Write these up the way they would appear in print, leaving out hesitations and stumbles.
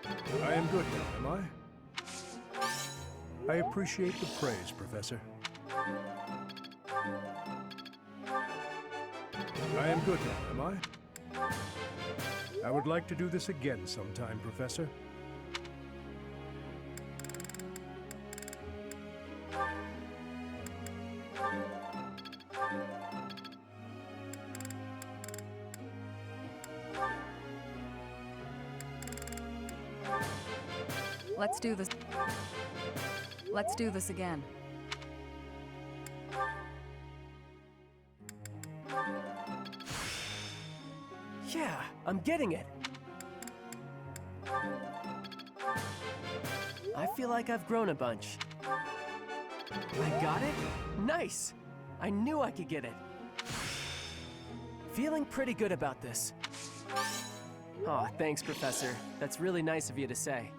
I am good now, am I? I appreciate the praise, Professor. I am good now, am I? I would like to do this again sometime, Professor. Let's do this. Let's do this again. Yeah, I'm getting it. I feel like I've grown a bunch. I got it? Nice! I knew I could get it. Feeling pretty good about this. Aw, thanks, Professor. That's really nice of you to say.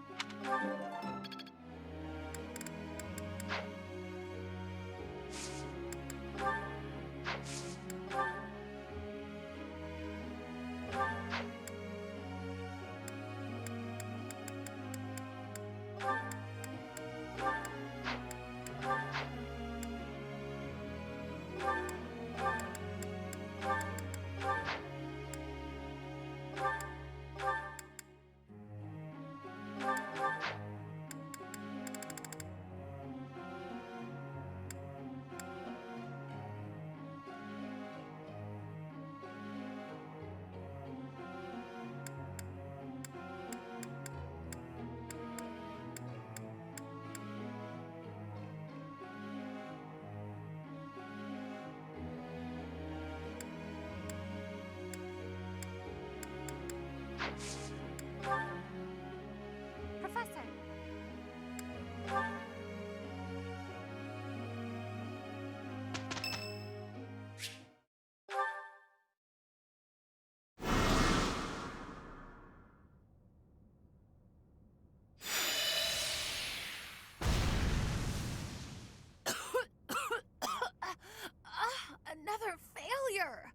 Professor. Another failure!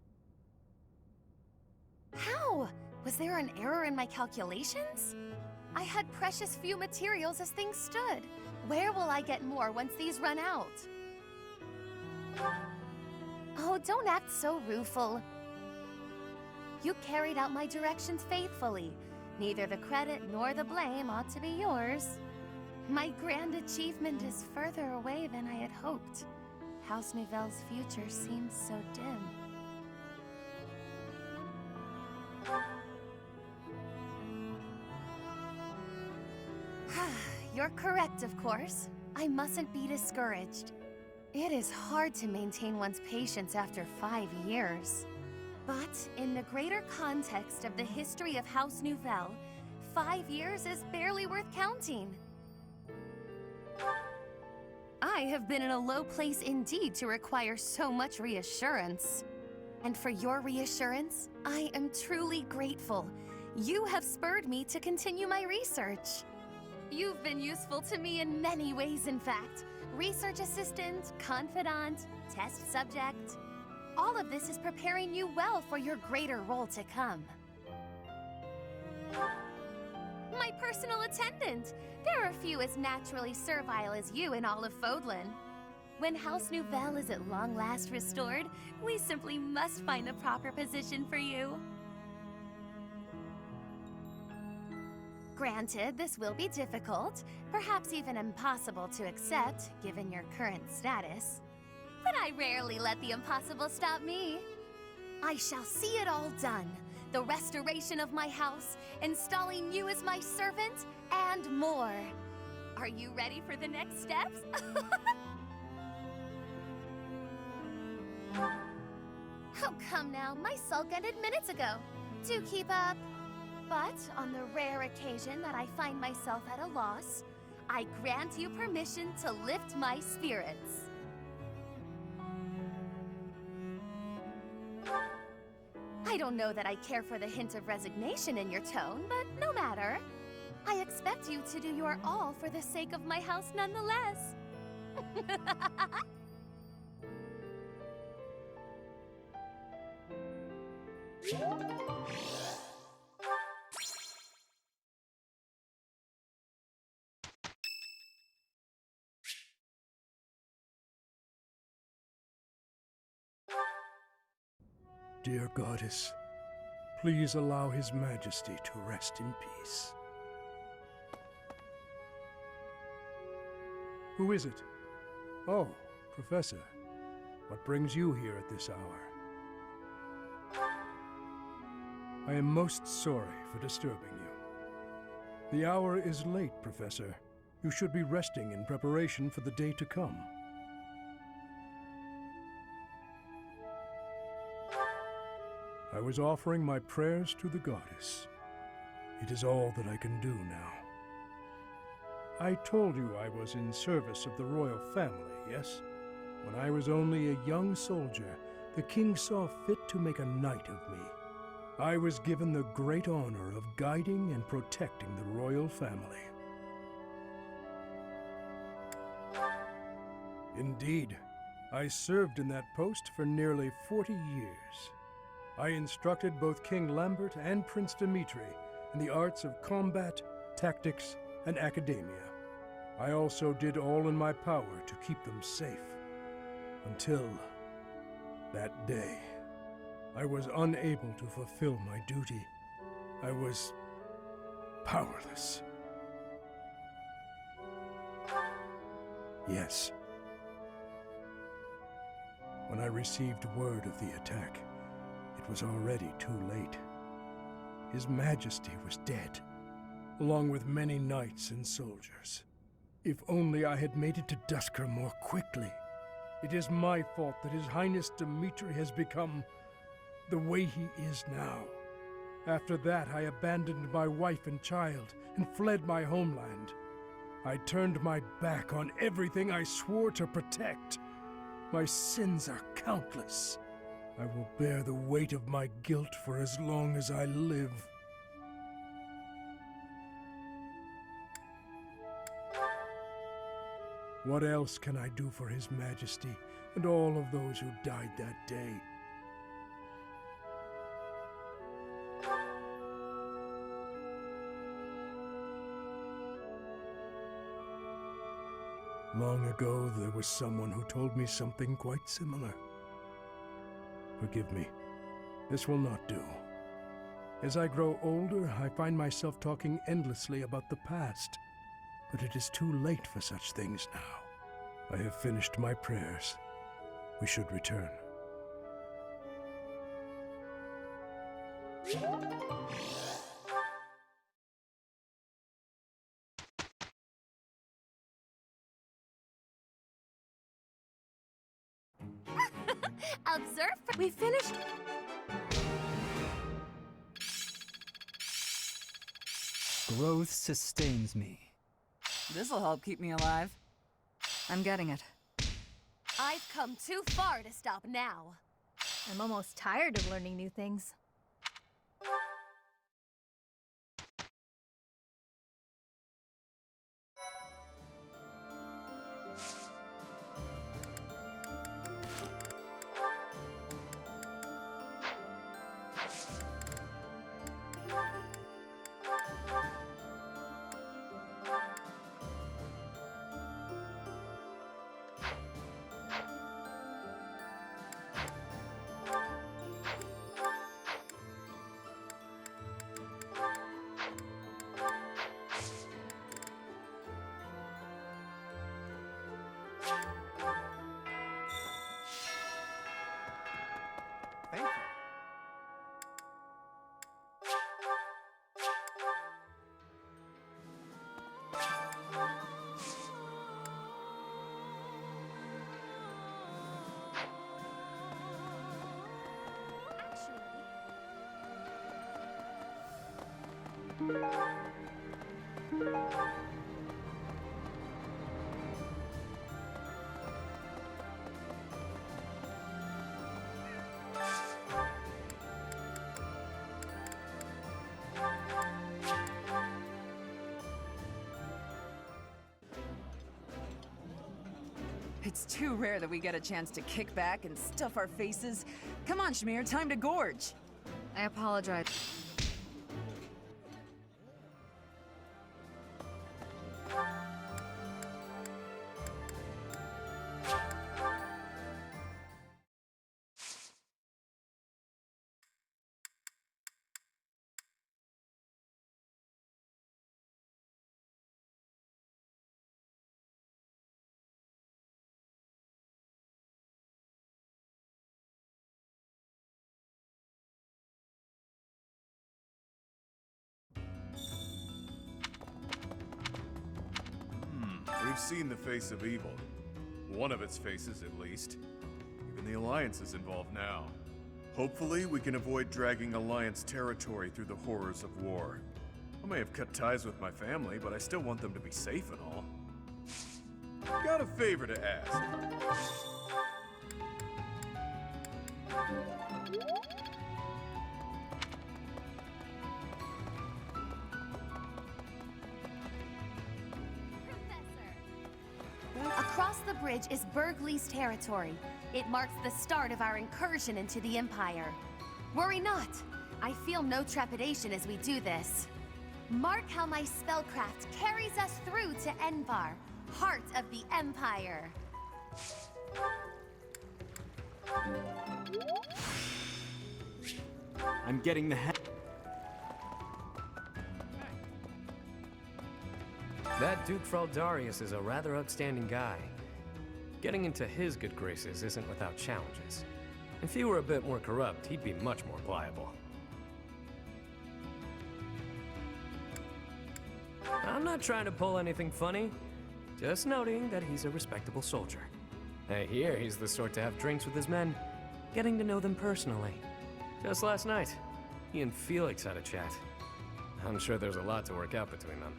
How? Was there an error in my calculations? I had precious few materials as things stood. Where will I get more once these run out? Oh, don't act so rueful. You carried out my directions faithfully. Neither the credit nor the blame ought to be yours. My grand achievement is further away than I had hoped. House Nouvelle's future seems so dim. You're correct, of course. I mustn't be discouraged. It is hard to maintain one's patience after 5 years. But in the greater context of the history of House Nouvelle, 5 years is barely worth counting. I have been in a low place indeed to require so much reassurance. And for your reassurance, I am truly grateful. You have spurred me to continue my research. You've been useful to me in many ways, in fact. Research assistant, confidant, test subject. All of this is preparing you well for your greater role to come. My personal attendant. There are few as naturally servile as you in all of Fodlan. When House Nouvelle is at long last restored, we simply must find the proper position for you. Granted, this will be difficult, perhaps even impossible to accept, given your current status. But I rarely let the impossible stop me. I shall see it all done. The restoration of my house, installing you as my servant, and more. Are you ready for the next steps? Oh, come now. My sulk ended minutes ago. Do keep up. But on the rare occasion that I find myself at a loss, I grant you permission to lift my spirits. I don't know that I care for the hint of resignation in your tone, but no matter. I expect you to do your all for the sake of my house nonetheless. Dear Goddess, please allow His Majesty to rest in peace. Who is it? Oh, Professor. What brings you here at this hour? I am most sorry for disturbing you. The hour is late, Professor. You should be resting in preparation for the day to come. I was offering my prayers to the Goddess. It is all that I can do now. I told you I was in service of the royal family, yes? When I was only a young soldier, the king saw fit to make a knight of me. I was given the great honor of guiding and protecting the royal family. Indeed, I served in that post for nearly 40 years. I instructed both King Lambert and Prince Dimitri in the arts of combat, tactics, and academia. I also did all in my power to keep them safe. Until that day, I was unable to fulfill my duty. I was powerless. Yes. When I received word of the attack, it was already too late. His Majesty was dead, along with many knights and soldiers. If only I had made it to Duscur more quickly. It is my fault that His Highness Dimitri has become the way he is now. After that, I abandoned my wife and child and fled my homeland. I turned my back on everything I swore to protect. My sins are countless. I will bear the weight of my guilt for as long as I live. What else can I do for His Majesty and all of those who died that day? Long ago, there was someone who told me something quite similar. Forgive me. This will not do. As I grow older, I find myself talking endlessly about the past. But it is too late for such things now. I have finished my prayers. We should return. Observe. We finished. Growth sustains me. This'll help keep me alive. I'm getting it. I've come too far to stop now. I'm almost tired of learning new things. Thank you. It's too rare that we get a chance to kick back and stuff our faces. Come on, Shamir, time to gorge. I apologize. We've seen the face of evil. One of its faces, at least. Even the Alliance is involved now. Hopefully, we can avoid dragging Alliance territory through the horrors of war. I may have cut ties with my family, but I still want them to be safe and all. Got a favor to ask. Across the bridge is Bergley's territory. It marks the start of our incursion into the Empire. Worry not. I feel no trepidation as we do this. Mark how my spellcraft carries us through to Envar, heart of the Empire. I'm getting the head. That Duke Fraldarius is a rather outstanding guy. Getting into his good graces isn't without challenges. If he were a bit more corrupt, he'd be much more pliable. I'm not trying to pull anything funny, just noting that he's a respectable soldier. I hear he's the sort to have drinks with his men, getting to know them personally. Just last night, he and Felix had a chat. I'm sure there's a lot to work out between them.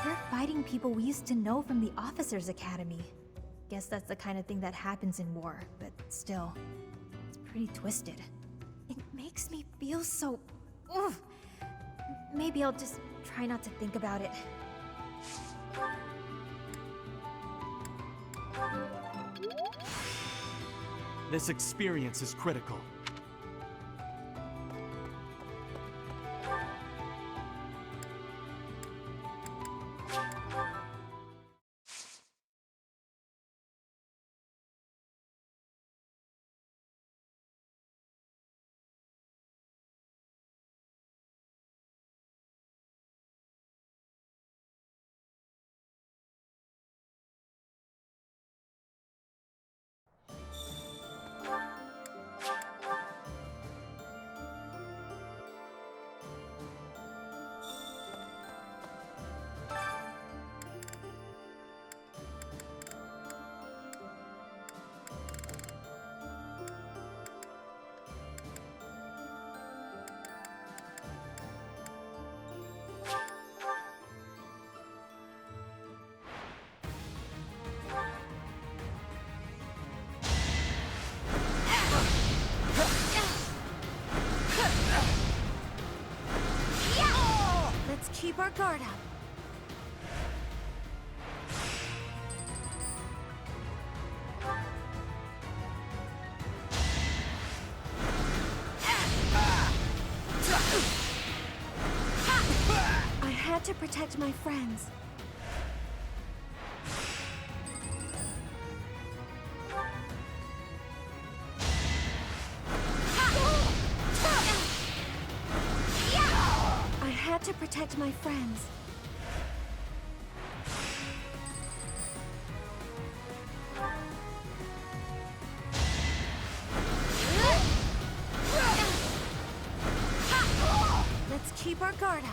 They're fighting people we used to know from the Officers' Academy. Guess that's the kind of thing that happens in war, but still, it's pretty twisted. It makes me feel so... Ugh. Maybe I'll just try not to think about it. This experience is critical. Keep our guard up. I had to protect my friends. To protect my friends. Let's keep our guard up.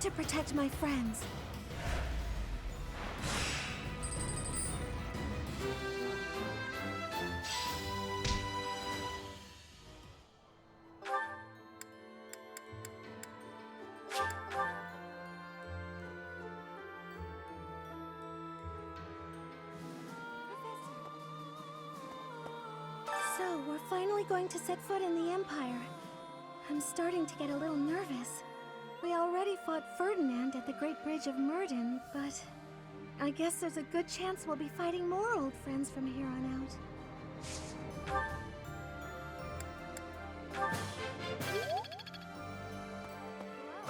To protect my friends. So, we're finally going to set foot in the Empire. I'm starting to get a little nervous. We already fought Ferdinand at the Great Bridge of Murden, but I guess there's a good chance we'll be fighting more old friends from here on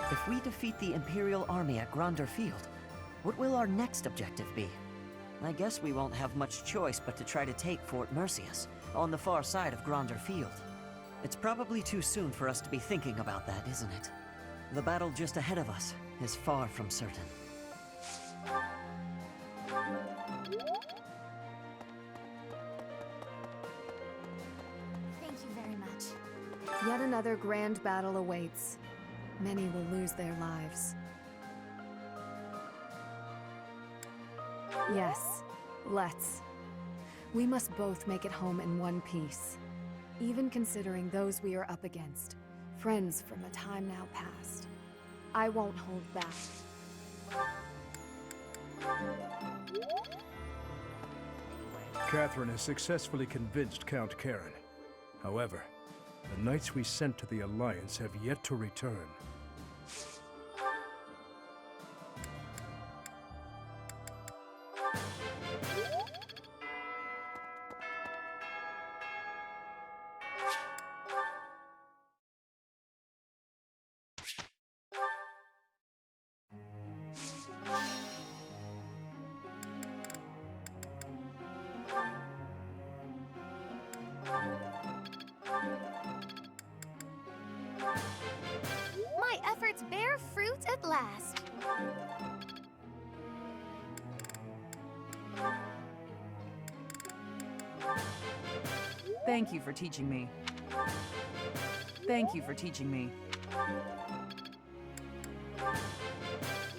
out. If we defeat the Imperial army at Gronder Field, what will our next objective be? I guess we won't have much choice but to try to take Fort Mercius, on the far side of Gronder Field. It's probably too soon for us to be thinking about that, isn't it? The battle just ahead of us is far from certain. Thank you very much. Yet another grand battle awaits. Many will lose their lives. Yes, let's. We must both make it home in one piece. Even considering those we are up against, friends from a time now past. I won't hold back. Catherine has successfully convinced Count Karen. However, the knights we sent to the Alliance have yet to return. My efforts bear fruit at last. Thank you for teaching me. Thank you for teaching me.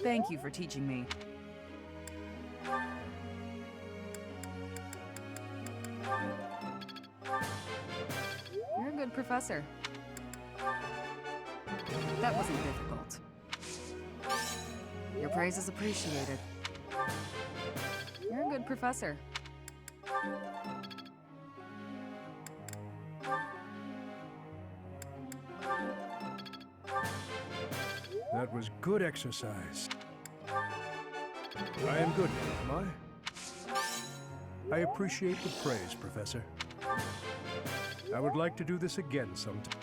Thank you for teaching me. You're a good professor. That wasn't difficult. Your praise is appreciated. You're a good professor. That was good exercise. I am good now, am I? I appreciate the praise, Professor. I would like to do this again sometime.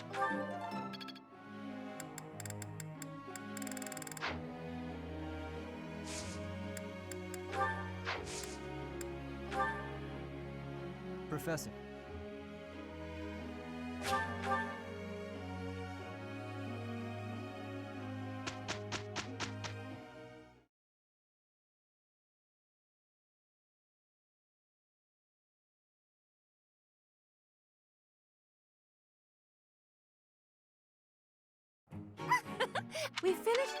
Professor. We finished.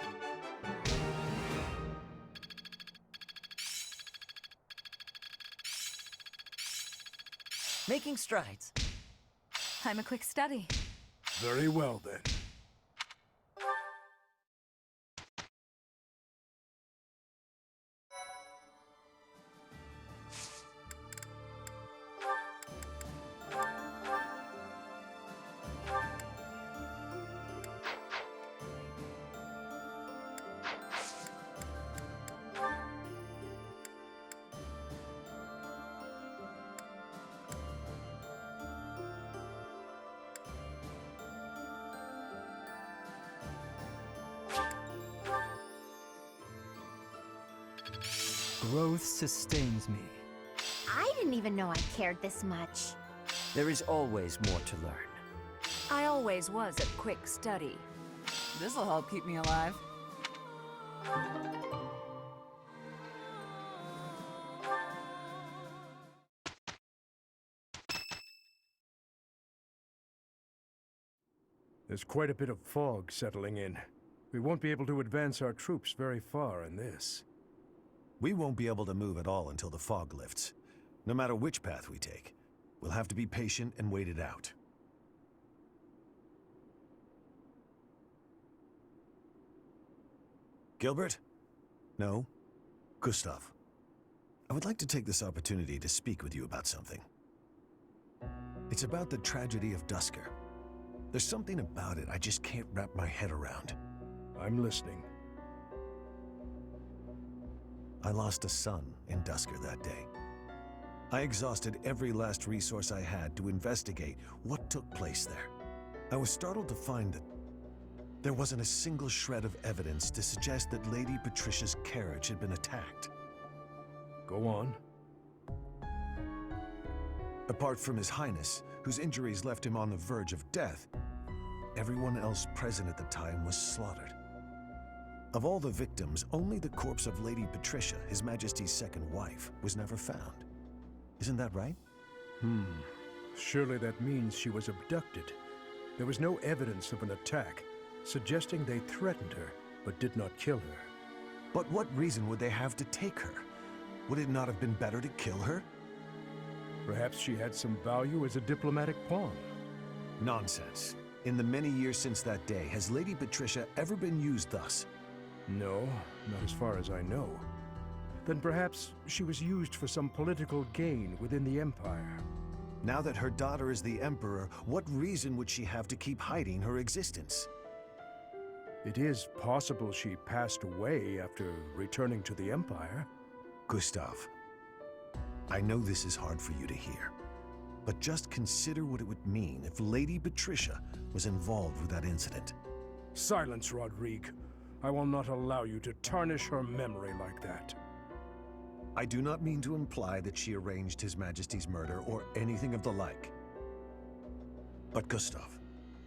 Making strides. I'm a quick study. Very well, then. Growth sustains me. I didn't even know I cared this much. There is always more to learn. I always was a quick study. This'll help keep me alive. There's quite a bit of fog settling in. We won't be able to advance our troops very far in this. We won't be able to move at all until the fog lifts. No matter which path we take, we'll have to be patient and wait it out. Gilbert? No? Gustav. I would like to take this opportunity to speak with you about something. It's about the tragedy of Dusker. There's something about it I just can't wrap my head around. I'm listening. I lost a son in Dusker that day. I exhausted every last resource I had to investigate what took place there. I was startled to find that There wasn't a single shred of evidence to suggest that Lady Patricia's carriage had been attacked. Go on. Apart from His Highness, whose injuries left him on the verge of death, everyone else present at the time was slaughtered. Of all the victims, only the corpse of Lady Patricia, His Majesty's second wife, was never found. Isn't that right? Surely that means she was abducted. There was no evidence of an attack, suggesting they threatened her, but did not kill her. But what reason would they have to take her? Would it not have been better to kill her? Perhaps she had some value as a diplomatic pawn. Nonsense. In the many years since that day, has Lady Patricia ever been used thus? No, not as far as I know. Then perhaps she was used for some political gain within the Empire. Now that her daughter is the Emperor, what reason would she have to keep hiding her existence? It is possible she passed away after returning to the Empire. Gustav, I know this is hard for you to hear, but just consider what it would mean if Lady Patricia was involved with that incident. Silence, Rodrigue. I will not allow you to tarnish her memory like that. I do not mean to imply that she arranged His Majesty's murder or anything of the like. But Gustav,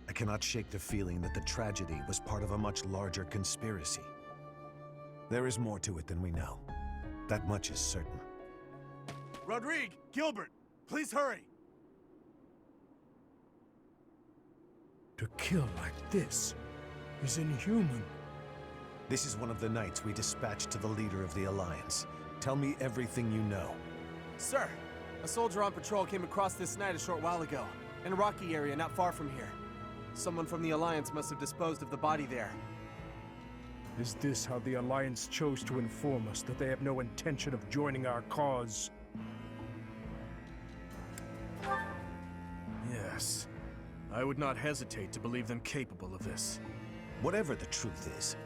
I cannot shake the feeling that the tragedy was part of a much larger conspiracy. There is more to it than we know. That much is certain. Rodrigue! Gilbert! Please hurry! To kill like this is inhuman. This is one of the knights we dispatched to the leader of the Alliance. Tell me everything you know. Sir, a soldier on patrol came across this night a short while ago, in a rocky area not far from here. Someone from the Alliance must have disposed of the body there. Is this how the Alliance chose to inform us that they have no intention of joining our cause? Yes. I would not hesitate to believe them capable of this. Whatever the truth is,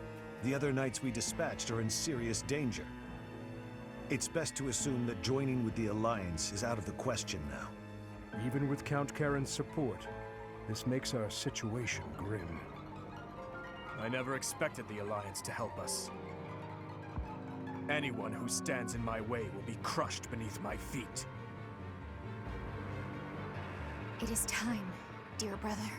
the other knights we dispatched are in serious danger. It's best to assume that joining with the Alliance is out of the question now. Even with Count Karen's support, this makes our situation grim. I never expected the Alliance to help us. Anyone who stands in my way will be crushed beneath my feet. It is time, dear brother.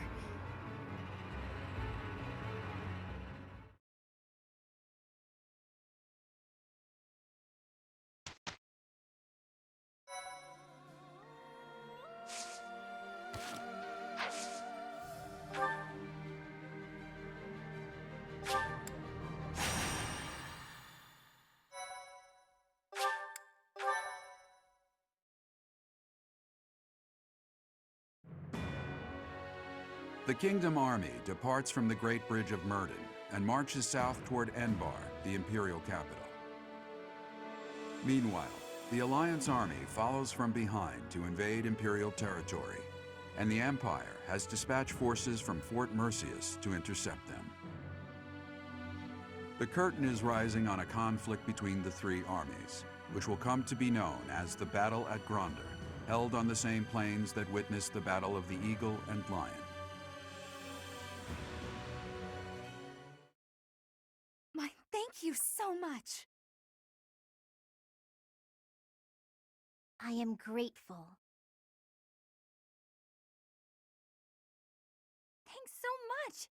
The Kingdom Army departs from the Great Bridge of Myrden and marches south toward Enbar, the Imperial capital. Meanwhile, the Alliance army follows from behind to invade Imperial territory, and the Empire has dispatched forces from Fort Mercius to intercept them. The curtain is rising on a conflict between the three armies, which will come to be known as the Battle at Gronder, held on the same plains that witnessed the Battle of the Eagle and Lion. Thank you so much. I am grateful. Thanks so much.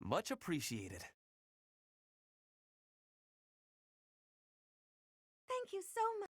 Much appreciated. Thank you so much.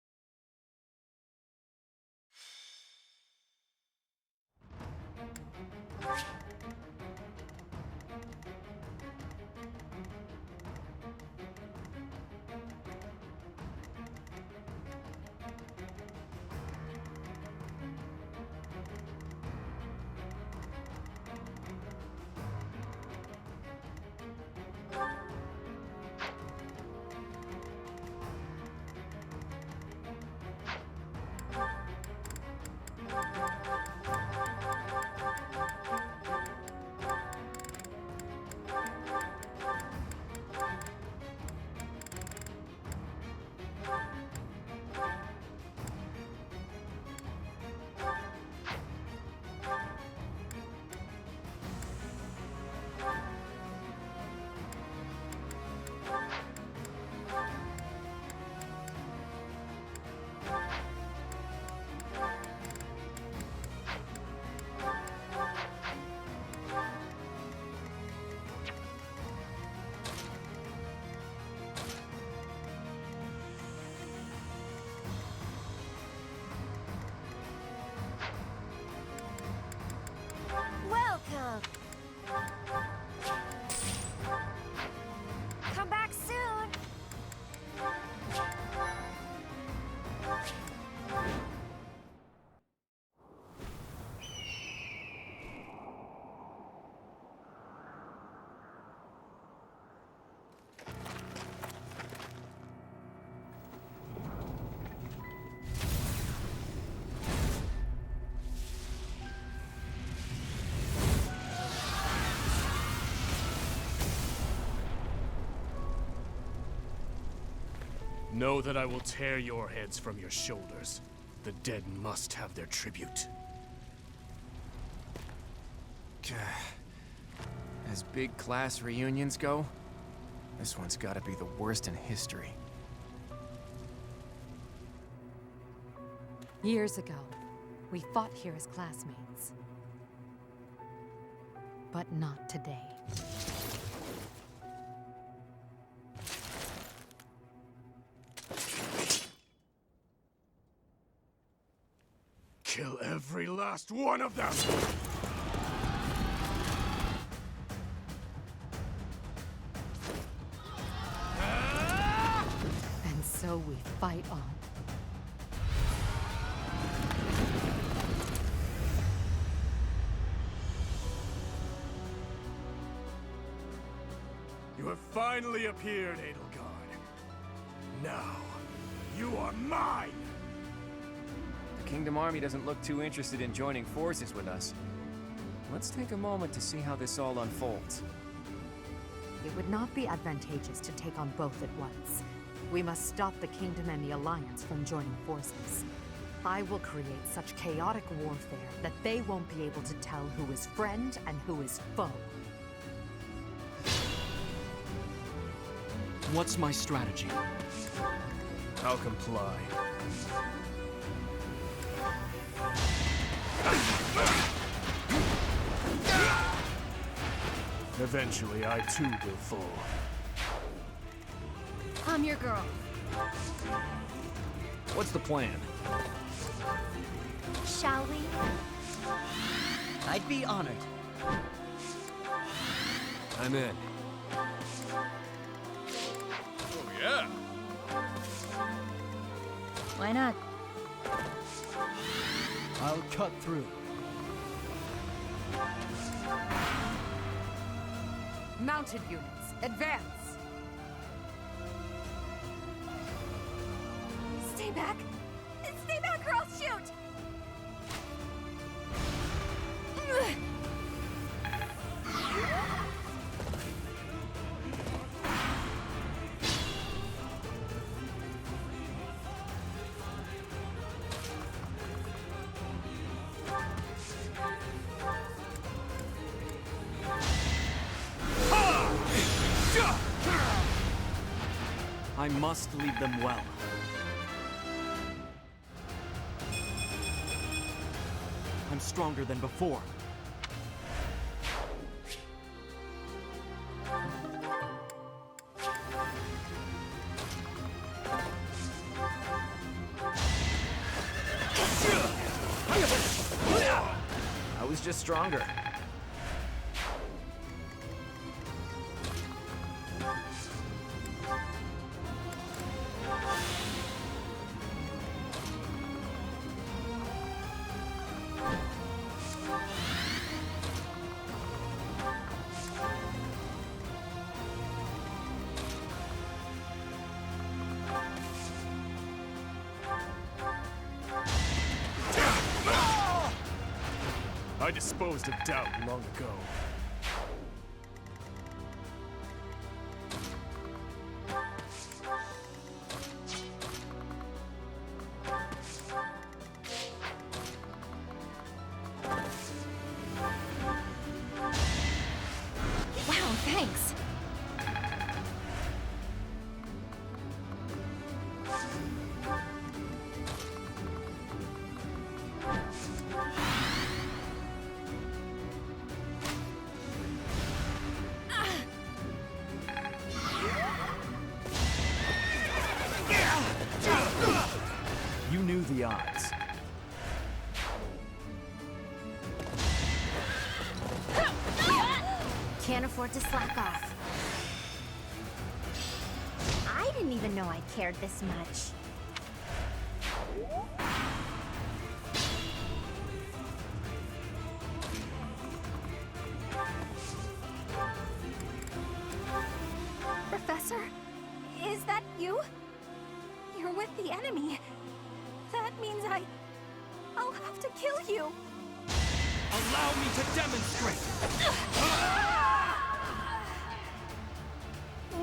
welcome. Come back soon. Know that I will tear your heads from your shoulders. The dead must have their tribute. As big class reunions go, this one's gotta be the worst in history. Years ago, we fought here as classmates. But not today. Kill every last one of them! And so we fight on. You have finally appeared, Edelgard. Now, you are mine! The Kingdom Army doesn't look too interested in joining forces with us. Let's take a moment to see how this all unfolds. It would not be advantageous to take on both at once. We must stop the Kingdom and the Alliance from joining forces. I will create such chaotic warfare that they won't be able to tell who is friend and who is foe. What's my strategy? I'll comply. Eventually, I too will fall. I'm your girl. What's the plan? Shall we? I'd be honored. I'm in. Oh, yeah. Why not? I'll cut through. Mounted units, advance! Stay back! Stay back or I'll shoot! I must lead them well. I'm stronger than before. I was just stronger. I disposed of doubt long ago. Wow, thanks. You knew the odds. Ha! Can't afford to slack off. I didn't even know I cared this much. Professor, is that you? You're with the enemy. That means I'll have to kill you. Allow me to demonstrate!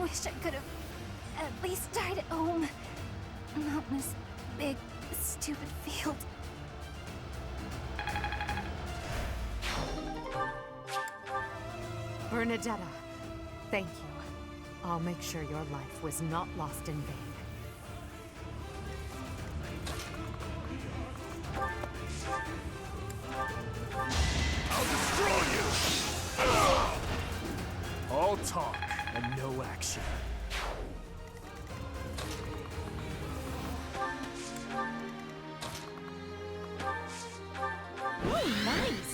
Wish I could have at least died at home. Not in this big, stupid field. Bernadetta, thank you. I'll make sure your life was not lost in vain. I'll destroy you! All talk and no action. Ooh, nice!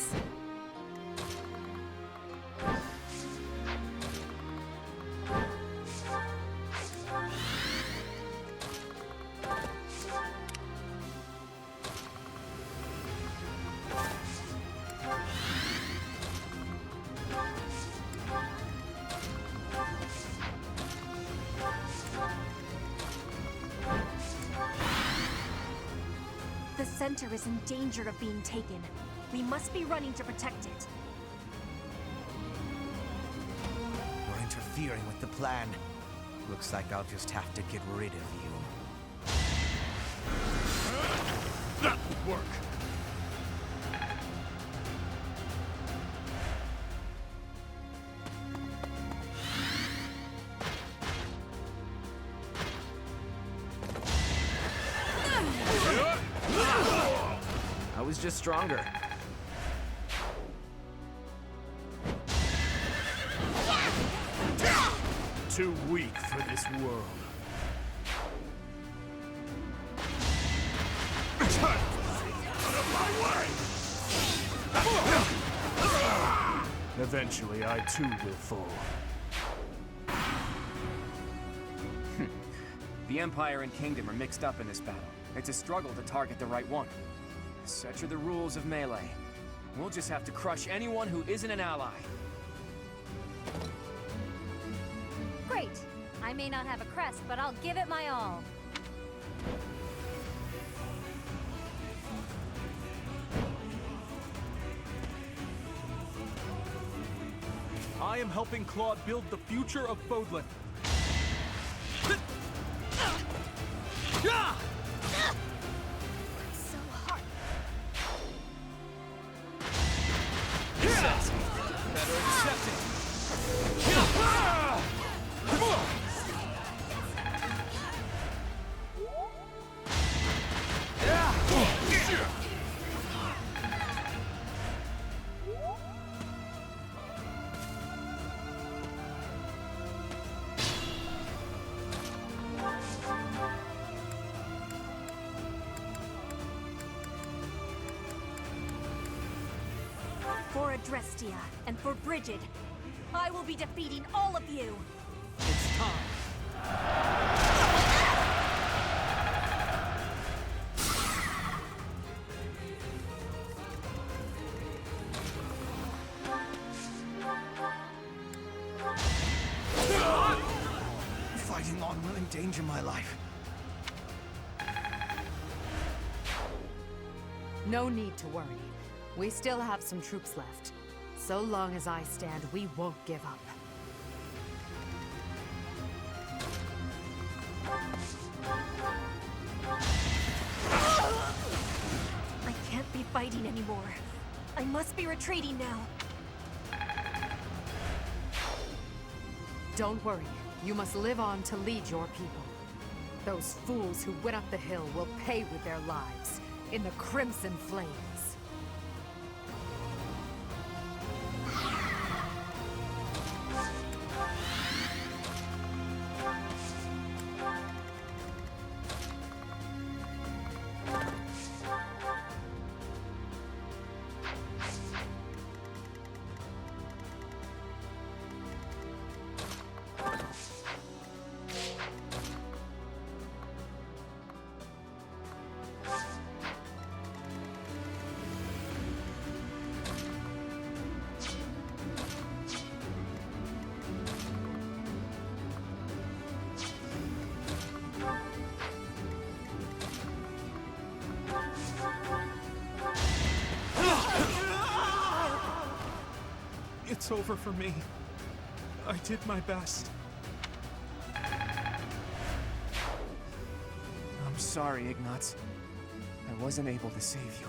The center is in danger of being taken. We must be running to protect it. You're interfering with the plan. Looks like I'll just have to get rid of you. That would work. I was just stronger. Too weak for this world. Out of my way! Eventually, I too will fall. The Empire and Kingdom are mixed up in this battle. It's a struggle to target the right one. Such are the rules of melee. We'll just have to crush anyone who isn't an ally. Great. I may not have a crest, but I'll give it my all. I am helping Claude build the future of Fodlan. So hard. Better accept it. For Adrestia and for Brigid, I will be defeating all of you. It's time. Fighting on will endanger my life. No need to worry. We still have some troops left. So long as I stand, we won't give up. I can't be fighting anymore. I must be retreating now. Don't worry. You must live on to lead your people. Those fools who went up the hill will pay with their lives in the Crimson Flames. It's over for me. I did my best. I'm sorry, Ignatz. I wasn't able to save you.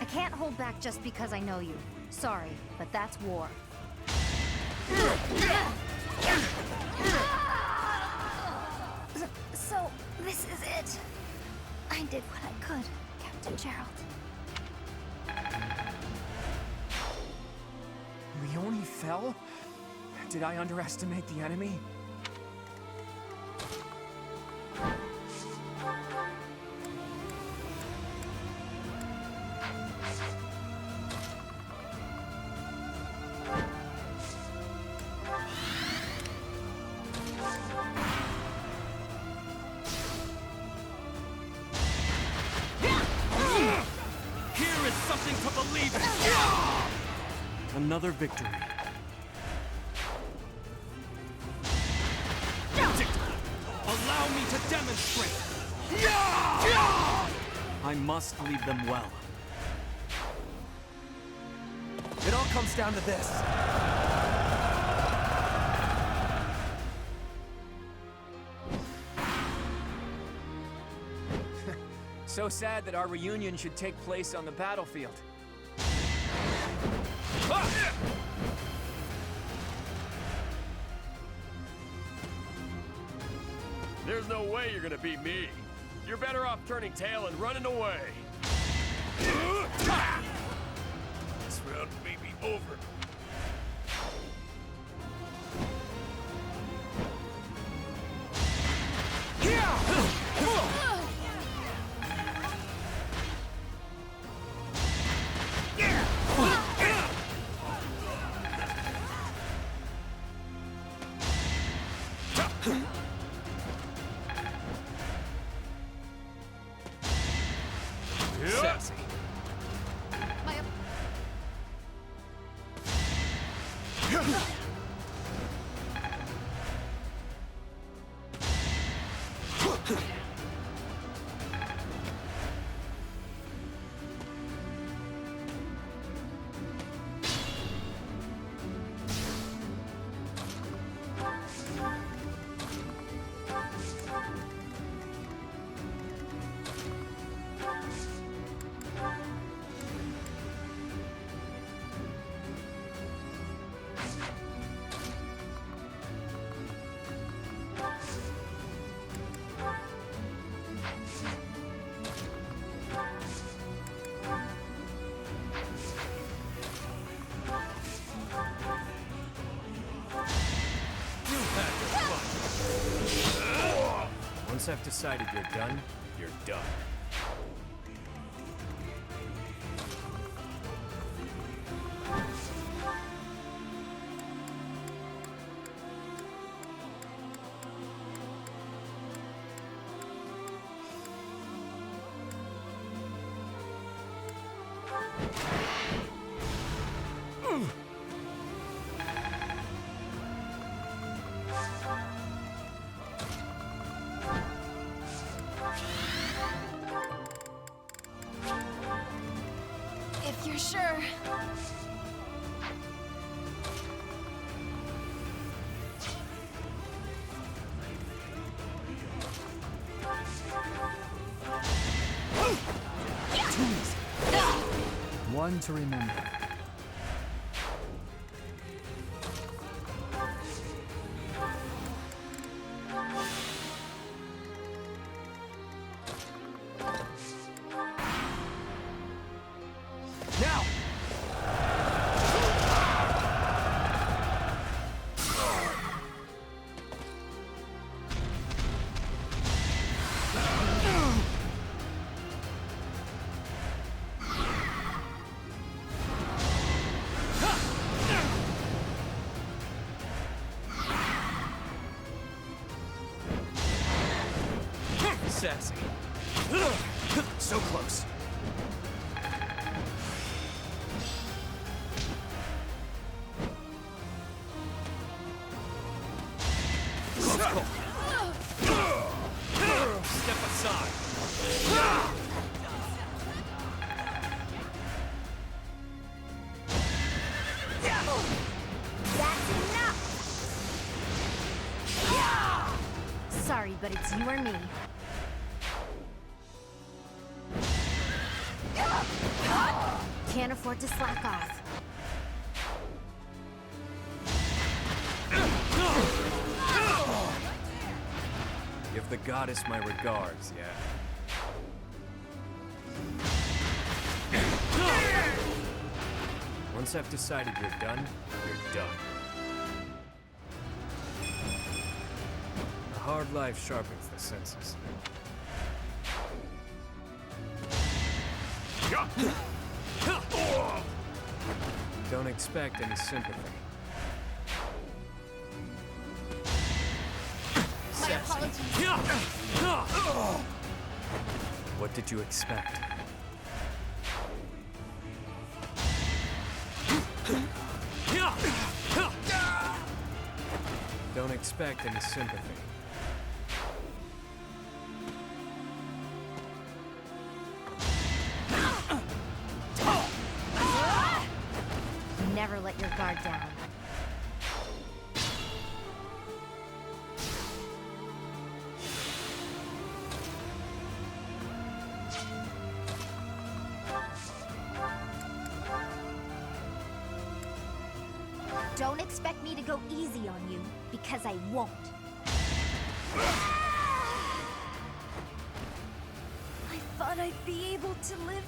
I can't hold back just because I know you. Sorry, but that's war. So, this is it. I did what I could, Captain Gerald. Leone fell? Did I underestimate the enemy? Here is something to believe in! Another victory. Allow me to demonstrate! I must lead them well. It all comes down to this. So sad that our reunion should take place on the battlefield. There's no way you're gonna beat me. You're better off turning tail and running away. This round may be over. Sassy. Once I've decided you're done, you're done. If you're sure. One to remember. Now! Sassy. So close. Step side. That's enough! Sorry, but it's you or me. Can't afford to slack off. Give the goddess my regards, yeah? Once I've decided you're done, you're done. A hard life sharpens the senses. Don't expect any sympathy. My apologies. What did you expect? Don't expect any sympathy. Never let your guard down. Don't expect me to go easy on you, because I won't. I thought I'd be able to live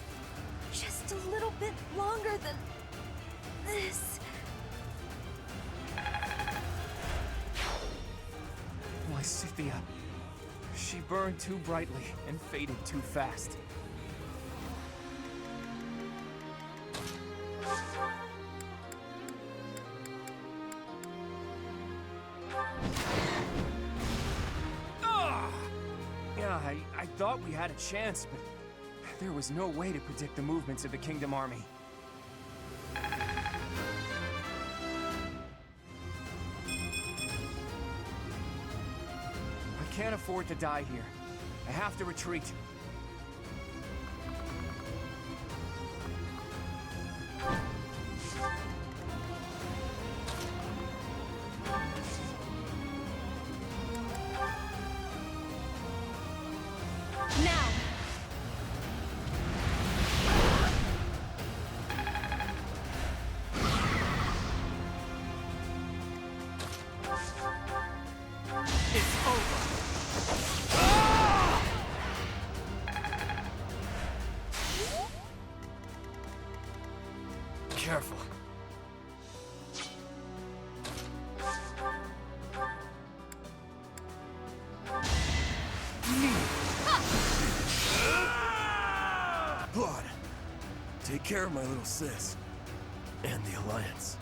just a little bit longer than this. Why, Scythia? She burned too brightly and faded too fast. Yeah, I thought we had a chance, but there was no way to predict the movements of the Kingdom Army. I can't afford to die here. I have to retreat. Now! It's over. Careful. Blood. Take care of my little sis. And the Alliance.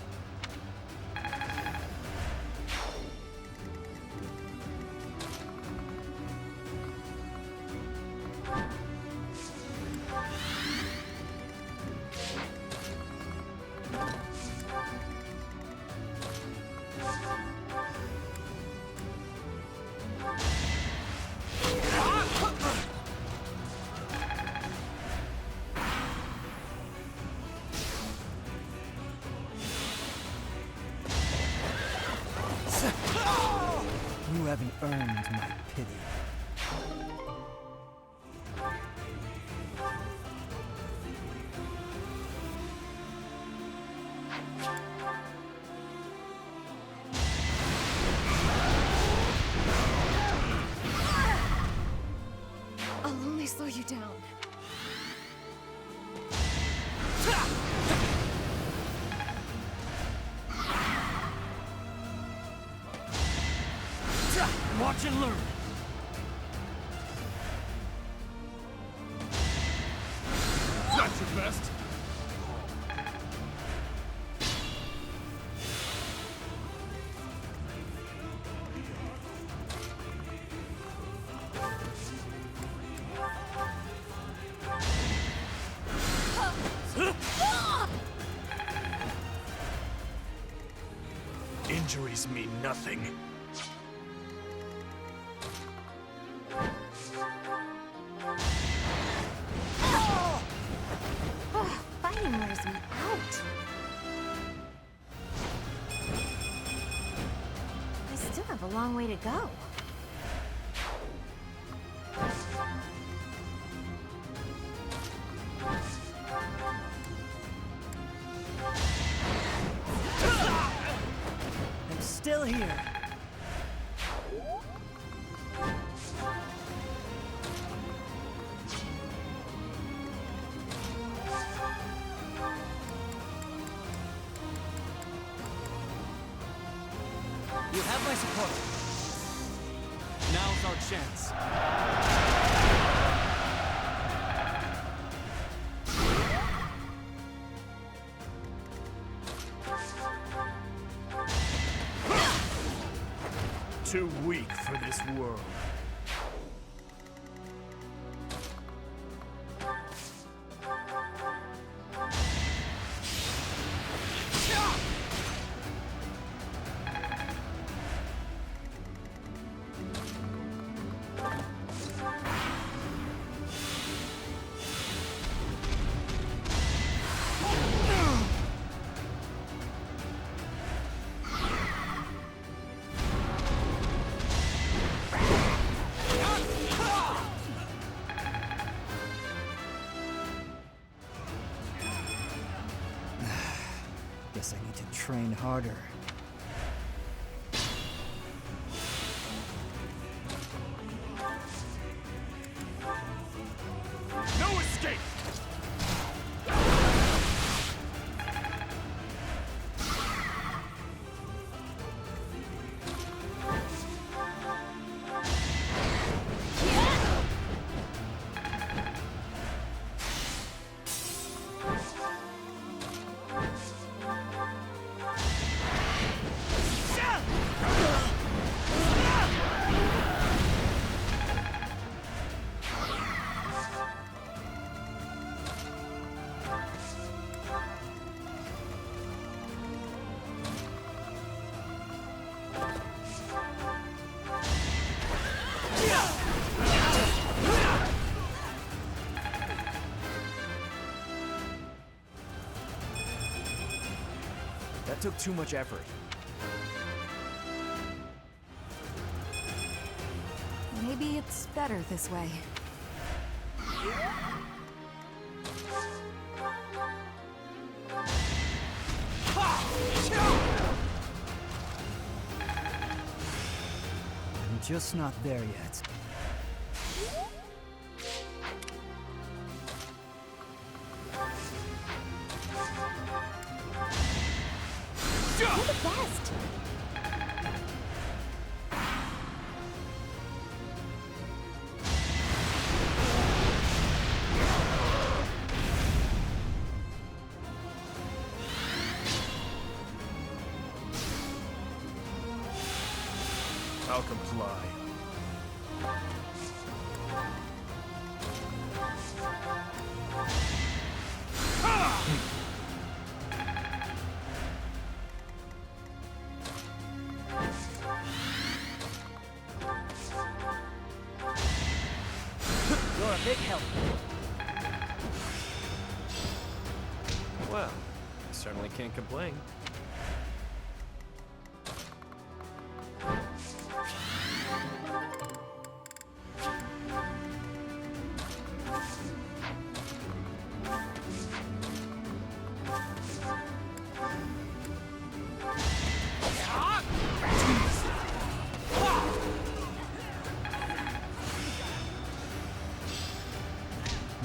You haven't earned my pity. I'll only slow you down. Watch and learn. Not your best. Injuries mean nothing. long way to go. I'm still here. You have my support. Now's our chance. Too weak for this world. Guess I need to train harder. No escape! That took too much effort. Maybe it's better this way. I'm just not there yet. You're the best! I'll comply. You're a big help. Well, I certainly can't complain.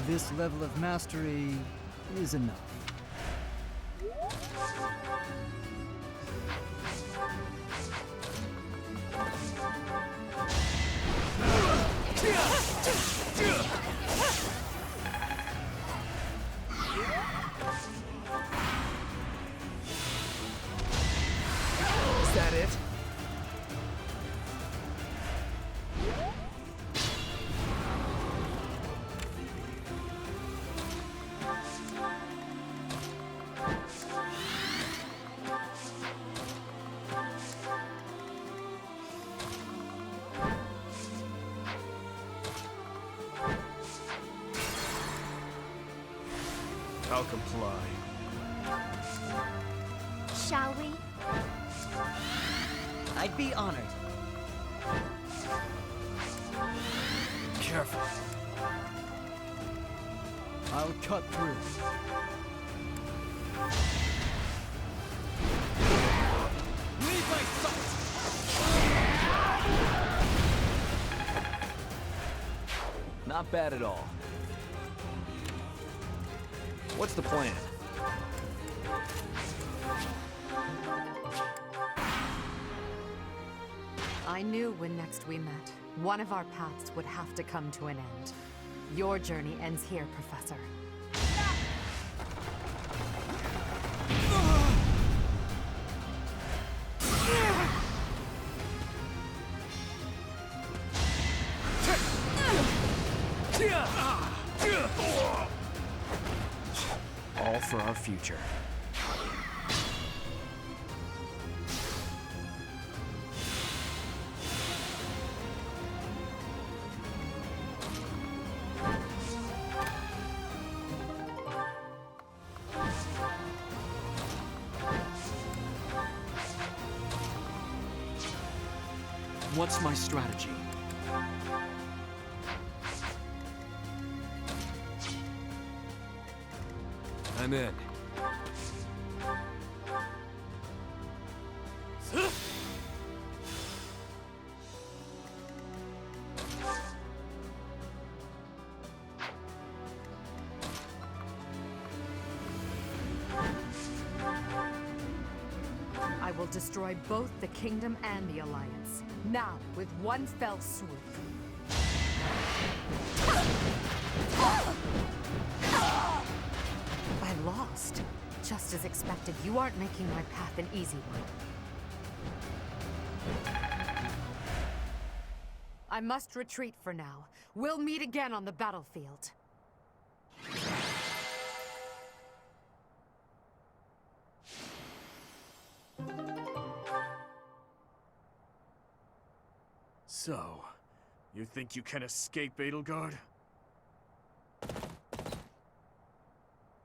This level of mastery is enough. Is that it? I'll comply. Shall we? I'd be honored. Careful. I'll cut through. Leave my sight! Not bad at all. What's the plan? I knew when next we met, one of our paths would have to come to an end. Your journey ends here, Professor. All for our future. What's my strategy? I'm in. I will destroy both the Kingdom and the Alliance. Now, with one fell swoop. I lost. Just as expected, you aren't making my path an easy one. I must retreat for now. We'll meet again on the battlefield. So, you think you can escape, Edelgard?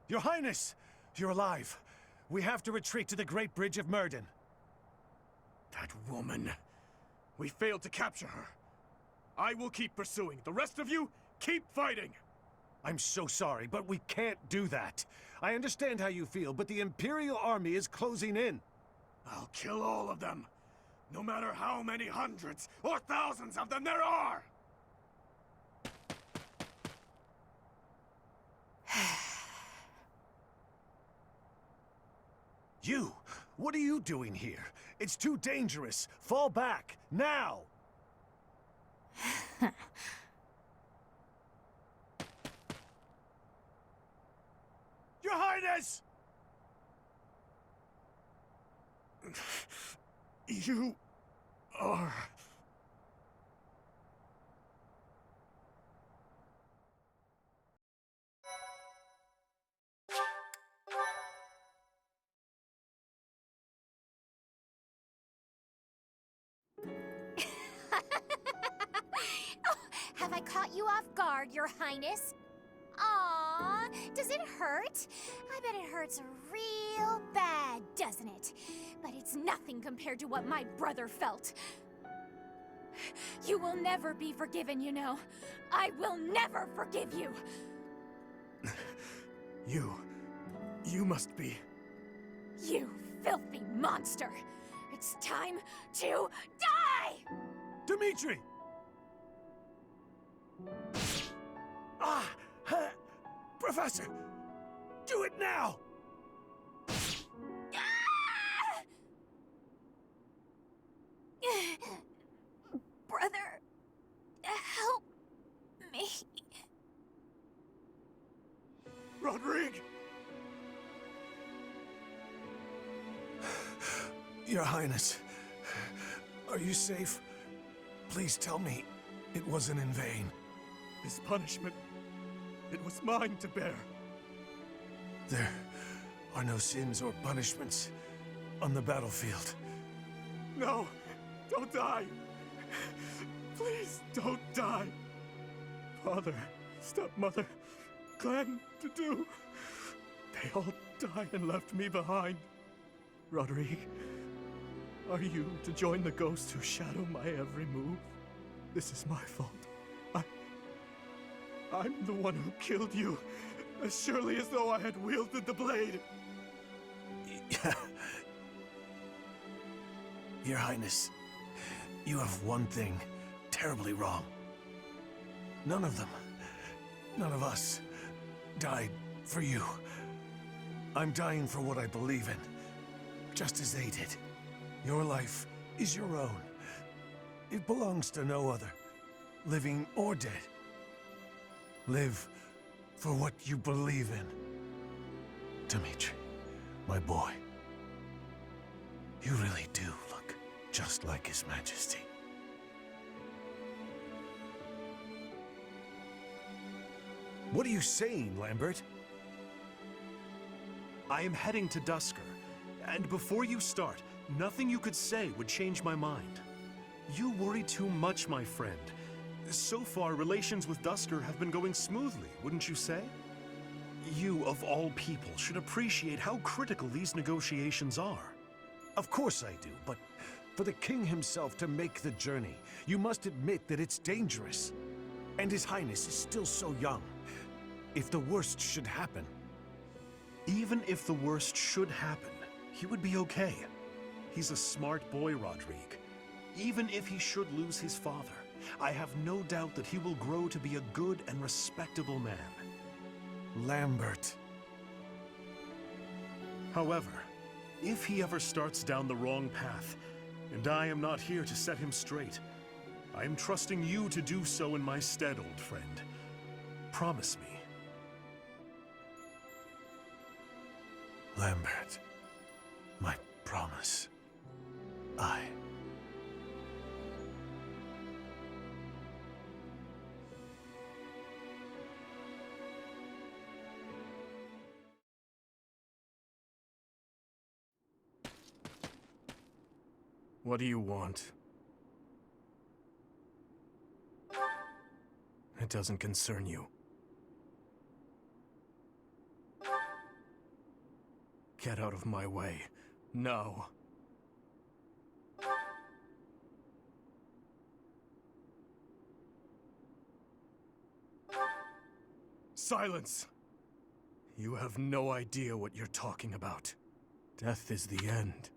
Your Highness! You're alive. We have to retreat to the Great Bridge of Myrden. That woman. We failed to capture her. I will keep pursuing. The rest of you, keep fighting! I'm so sorry, but we can't do that. I understand how you feel, but the Imperial Army is closing in. I'll kill all of them. No matter how many hundreds or thousands of them there are! You! What are you doing here? It's too dangerous. Fall back, now! Your Highness! You are... Have I caught you off guard, Your Highness? Aww, does it hurt? I bet it hurts real bad, doesn't it? But it's nothing compared to what my brother felt. You will never be forgiven, you know. I will never forgive you. You must be... You filthy monster. It's time to die! Dimitri! Professor! Do it now! Brother, help me. Rodrigue! Your Highness, are you safe? Please tell me it wasn't in vain. This punishment, it was mine to bear. There are no sins or punishments on the battlefield. No, don't die. Please don't die. Father, stepmother, Glenn, Dudu, they all died and left me behind. Rodrigue, Are you to join the ghosts who shadow my every move? This is my fault. I'm the one who killed you, as surely as though I had wielded the blade. Your Highness, you have one thing terribly wrong. None of them, none of us, died for you. I'm dying for what I believe in, just as they did. Your life is your own. It belongs to no other, living or dead. Live for what you believe in. Dimitri, my boy, you really do look just like His Majesty. What are you saying, Lambert? I am heading to Dusker, and before you start, nothing you could say would change my mind. You worry too much, my friend. So far, relations with Dusker have been going smoothly, wouldn't you say? You, of all people, should appreciate how critical these negotiations are. Of course I do, but for the king himself to make the journey, you must admit that it's dangerous. And His Highness is still so young. If the worst should happen... Even if the worst should happen, he would be okay. He's a smart boy, Rodrigue. Even if he should lose his father, I have no doubt that he will grow to be a good and respectable man. Lambert. However, if he ever starts down the wrong path, and I am not here to set him straight, I am trusting you to do so in my stead, old friend. Promise me. Lambert, my promise. What do you want? It doesn't concern you. Get out of my way. No. Silence! You have no idea what you're talking about. Death is the end.